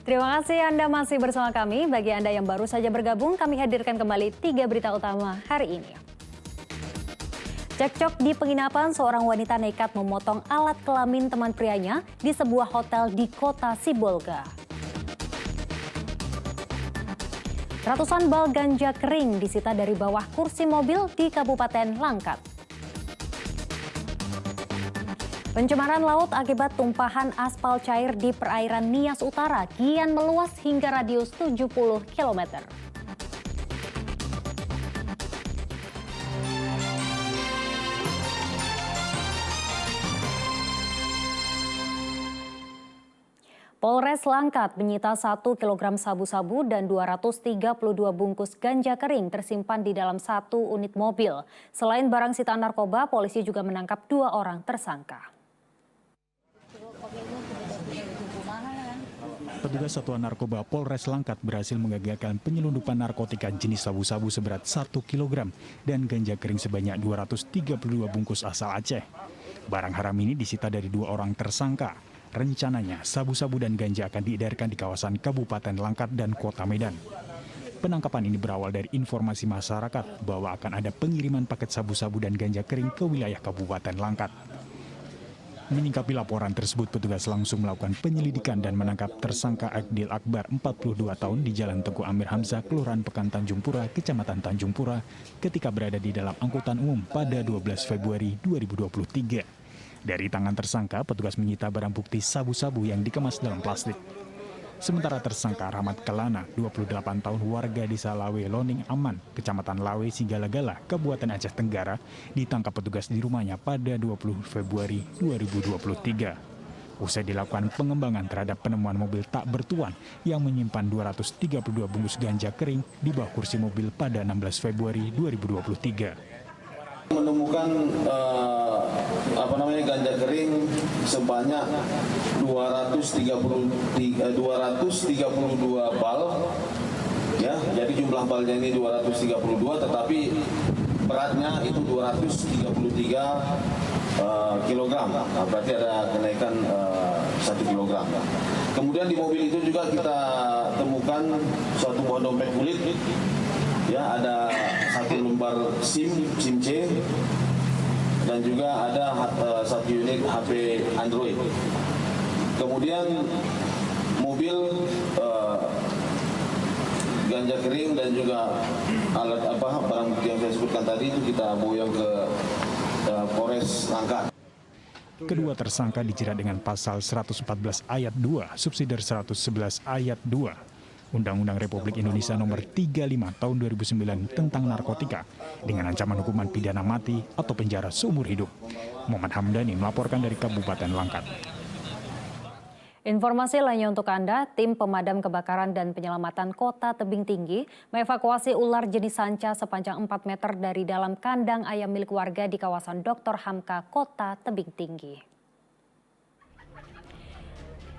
Terima kasih Anda masih bersama kami. Bagi Anda yang baru saja bergabung, kami hadirkan kembali 3 berita utama hari ini. Cekcok di penginapan, seorang wanita nekat memotong alat kelamin teman prianya di sebuah hotel di kota Sibolga. Ratusan bal ganja kering disita dari bawah kursi mobil di Kabupaten Langkat. Pencemaran laut akibat tumpahan aspal cair di perairan Nias Utara kian meluas hingga radius 70 km. Polres Langkat menyita 1 kg sabu-sabu dan 232 bungkus ganja kering tersimpan di dalam 1 unit mobil. Selain barang sitaan narkoba, polisi juga menangkap 2 orang tersangka. Petugas Satuan Narkoba Polres Langkat berhasil menggagalkan penyelundupan narkotika jenis sabu-sabu seberat 1 kg dan ganja kering sebanyak 232 bungkus asal Aceh. Barang haram ini disita dari 2 orang tersangka. Rencananya, sabu-sabu dan ganja akan diedarkan di kawasan Kabupaten Langkat dan Kota Medan. Penangkapan ini berawal dari informasi masyarakat bahwa akan ada pengiriman paket sabu-sabu dan ganja kering ke wilayah Kabupaten Langkat. Menyikapi laporan tersebut, petugas langsung melakukan penyelidikan dan menangkap tersangka Agdil Akbar, 42 tahun di Jalan Teguh Amir Hamzah, Kelurahan Pekan Tanjung Pura, Kecamatan Tanjung Pura, ketika berada di dalam angkutan umum pada 12 Februari 2023. Dari tangan tersangka, petugas menyita barang bukti sabu-sabu yang dikemas dalam plastik. Sementara tersangka Rahmat Kelana, 28 tahun warga desa Lawe Loning Aman, Kecamatan Lawe Sigalagala, Kabupaten Aceh Tenggara, ditangkap petugas di rumahnya pada 20 Februari 2023. Usai dilakukan pengembangan terhadap penemuan mobil tak bertuan yang menyimpan 232 bungkus ganja kering di bawah kursi mobil pada 16 Februari 2023. Menemukan ganja kering sebanyak 232 bal, ya. Jadi jumlah balnya ini 232, tetapi beratnya itu 233 kilogram. Nah, berarti ada kenaikan 1 kilogram. Kemudian di mobil itu juga kita temukan suatu buah dompet kulit. Ya, ada 1 lembar SIM C, dan juga ada 1 unit HP Android. Kemudian mobil ganja kering dan juga alat barang bukti yang saya sebutkan tadi itu kita boyong ke Polres Langkat. Kedua tersangka dijerat dengan pasal 114 ayat 2, subsidiar 111 ayat 2. Undang-Undang Republik Indonesia Nomor 35 Tahun 2009 tentang narkotika dengan ancaman hukuman pidana mati atau penjara seumur hidup. Muhammad Hamdani melaporkan dari Kabupaten Langkat. Informasi lainnya untuk Anda, tim pemadam kebakaran dan penyelamatan Kota Tebing Tinggi mengevakuasi ular jenis sanca sepanjang 4 meter dari dalam kandang ayam milik warga di kawasan Dr. Hamka, Kota Tebing Tinggi.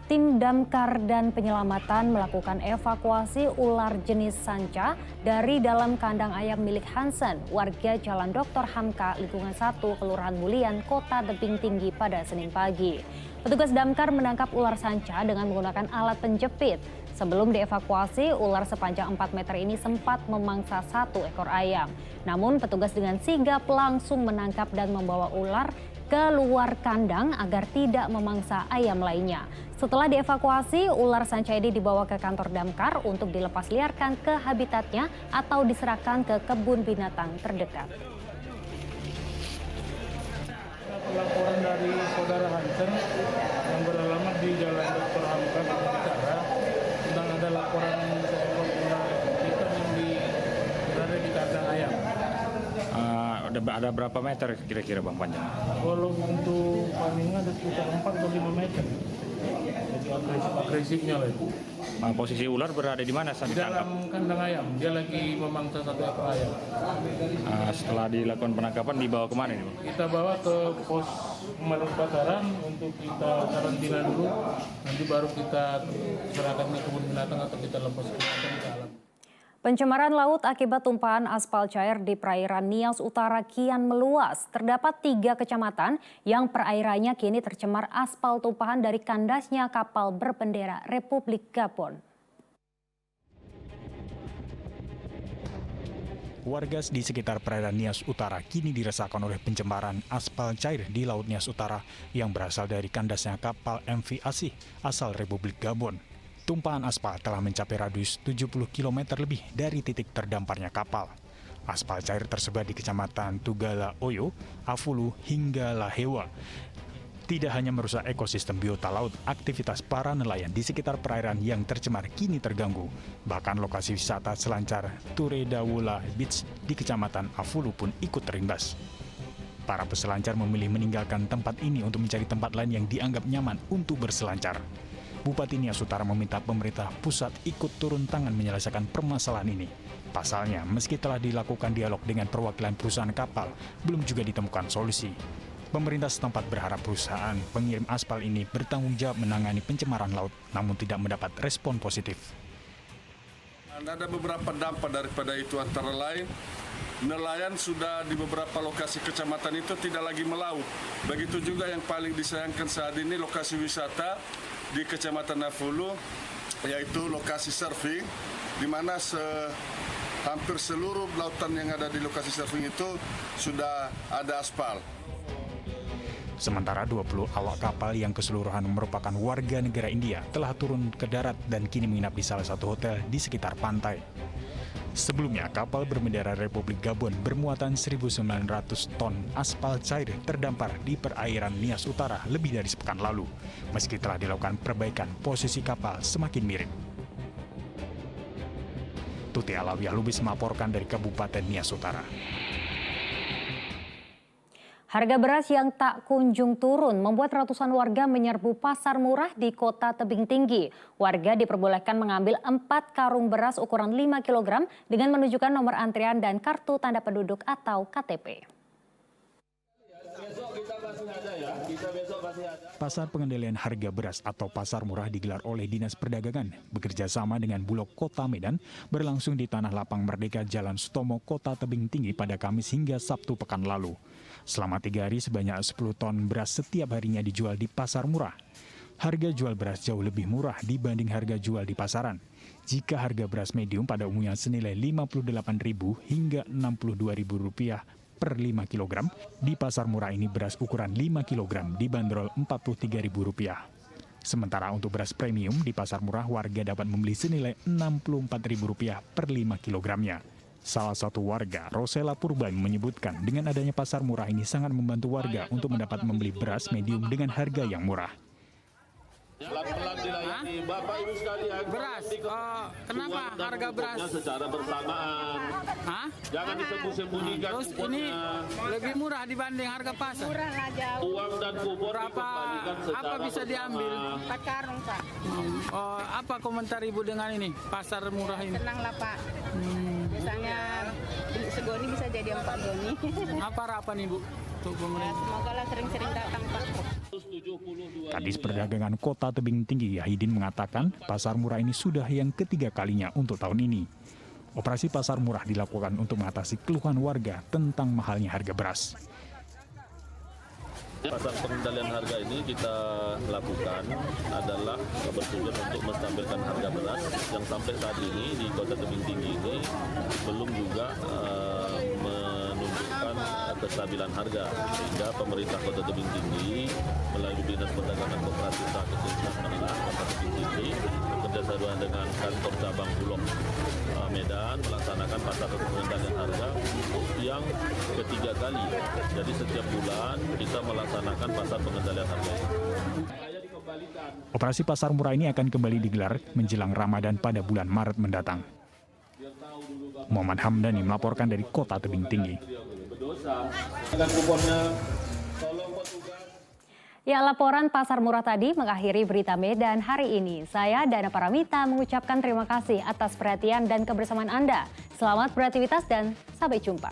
Tim damkar dan penyelamatan melakukan evakuasi ular jenis sanca dari dalam kandang ayam milik Hansen, warga Jalan Dr. Hamka, lingkungan 1, Kelurahan Mulian, Kota Tebing Tinggi pada Senin pagi. Petugas damkar menangkap ular sanca dengan menggunakan alat penjepit. Sebelum dievakuasi, ular sepanjang 4 meter ini sempat memangsa 1 ekor ayam. Namun petugas dengan sigap langsung menangkap dan membawa ular keluar kandang agar tidak memangsa ayam lainnya. Setelah dievakuasi, ular sanca ini dibawa ke kantor damkar untuk dilepas liarkan ke habitatnya atau diserahkan ke kebun binatang terdekat. Laporan dari saudara Hansen yang beralamat di Jalan Dr. Hamka Utara tentang ada laporan seekor ular hitam yang berada di kandang ayam. Ada berapa meter kira-kira Bang panjang? Kalau untuk panjangnya ada sekitar 4 atau 5 meter. Jadi agresifnya lah itu. Posisi ular berada di mana saat Di ditangkap? dalam kandang ayam, dia lagi memangsa 1 ekor ayam. Setelah dilakukan penangkapan dibawa kemana ini Bang? Kita bawa ke pos pemadam kebakaran untuk kita karantina dulu. Nanti baru kita serahkan ke kebun binatang atau kita lepas ke alam. Pencemaran laut akibat tumpahan aspal cair di perairan Nias Utara kian meluas. Terdapat 3 kecamatan yang perairannya kini tercemar aspal tumpahan dari kandasnya kapal berbendera Republik Gabon. Warga di sekitar perairan Nias Utara kini dirasakan oleh pencemaran aspal cair di Laut Nias Utara yang berasal dari kandasnya kapal MV Asih asal Republik Gabon. Tumpahan aspal telah mencapai radius 70 km lebih dari titik terdamparnya kapal. Aspal cair tersebar di kecamatan Tugala Oyo, Afulu, hingga Lahewa. Tidak hanya merusak ekosistem biota laut, aktivitas para nelayan di sekitar perairan yang tercemar kini terganggu. Bahkan lokasi wisata selancar Turedawula Beach di kecamatan Afulu pun ikut terimbas. Para peselancar memilih meninggalkan tempat ini untuk mencari tempat lain yang dianggap nyaman untuk berselancar. Bupati Nias Utara meminta pemerintah pusat ikut turun tangan menyelesaikan permasalahan ini. Pasalnya, meski telah dilakukan dialog dengan perwakilan perusahaan kapal, belum juga ditemukan solusi. Pemerintah setempat berharap perusahaan pengirim aspal ini bertanggung jawab menangani pencemaran laut, namun tidak mendapat respon positif. Ada beberapa dampak daripada itu, antara lain nelayan sudah di beberapa lokasi kecamatan itu tidak lagi melaut. Begitu juga yang paling disayangkan saat ini lokasi wisata di Kecamatan Afulu, yaitu lokasi surfing, di mana hampir seluruh lautan yang ada di lokasi surfing itu sudah ada aspal. Sementara 20 awak kapal yang keseluruhan merupakan warga negara India telah turun ke darat dan kini menginap di salah satu hotel di sekitar pantai. Sebelumnya, kapal berbendera Republik Gabon bermuatan 1.900 ton aspal cair terdampar di perairan Nias Utara lebih dari sepekan lalu. Meski telah dilakukan perbaikan, posisi kapal semakin mirip. Tuti Alawiyah Lubis melaporkan dari Kabupaten Nias Utara. Harga beras yang tak kunjung turun membuat ratusan warga menyerbu pasar murah di Kota Tebing Tinggi. Warga diperbolehkan mengambil 4 karung beras ukuran 5 kg dengan menunjukkan nomor antrian dan kartu tanda penduduk atau KTP. Pasar pengendalian harga beras atau pasar murah digelar oleh Dinas Perdagangan bekerja sama dengan Bulog Kota Medan berlangsung di Tanah Lapang Merdeka Jalan Sutomo, Kota Tebing Tinggi pada Kamis hingga Sabtu pekan lalu. Selama 3 hari sebanyak 10 ton beras setiap harinya dijual di pasar murah. Harga jual beras jauh lebih murah dibanding harga jual di pasaran. Jika harga beras medium pada umumnya senilai Rp58.000 hingga Rp62.000 per 5 kg, di pasar murah ini beras ukuran 5 kg dibanderol Rp43.000. Sementara untuk beras premium di pasar murah warga dapat membeli senilai Rp64.000 per 5 kilogramnya. Salah satu warga, Rosela Purban, menyebutkan dengan adanya pasar murah ini sangat membantu warga untuk mendapat membeli beras medium dengan harga yang murah. Pelan-pelan dilayani Bapak Ibu sekalian. Beras, kenapa harga beras secara bersamaan? Jangan disembunyikan. Terus ini lebih murah dibanding harga pasar. Murah lah jauh. Uang dan kupon dikembalikan secara apa bisa diambil? 4 karung Pak. Apa komentar Ibu dengan ini pasar murah ini? Tenang lah Pak. Misalnya segoni bisa jadi 4 goni. Apa harapan Ibu untuk pemerintah? Semoga lah sering-sering datang Pak. Kadis Perdagangan Kota Tebing Tinggi Yahidin mengatakan pasar murah ini sudah yang ketiga kalinya untuk tahun ini. Operasi pasar murah dilakukan untuk mengatasi keluhan warga tentang mahalnya harga beras. Pasar pengendalian harga ini kita lakukan adalah bertujuan untuk menstabilkan harga beras yang sampai saat ini di Kota Tebing Tinggi ini belum juga menunjukkan kestabilan harga, sehingga pemerintah Kota Tebing Tinggi melalui Dinas Perdagangan Koperasi Usaha Kecil Menengah Kota Tebing Tinggi bekerjasama dengan kantor cabang Bulog Medan melaksanakan pasar pengendalian harga yang ketiga kali. Jadi setiap bulan kita melaksanakan pasar pengendalian harga. Operasi pasar murah ini akan kembali digelar menjelang Ramadan pada bulan Maret mendatang. Muhammad Hamdani melaporkan dari Kota Tebing Tinggi. Ya, laporan pasar murah tadi mengakhiri berita Medan hari ini. Saya Dana Paramita mengucapkan terima kasih atas perhatian dan kebersamaan Anda. Selamat beraktivitas dan sampai jumpa.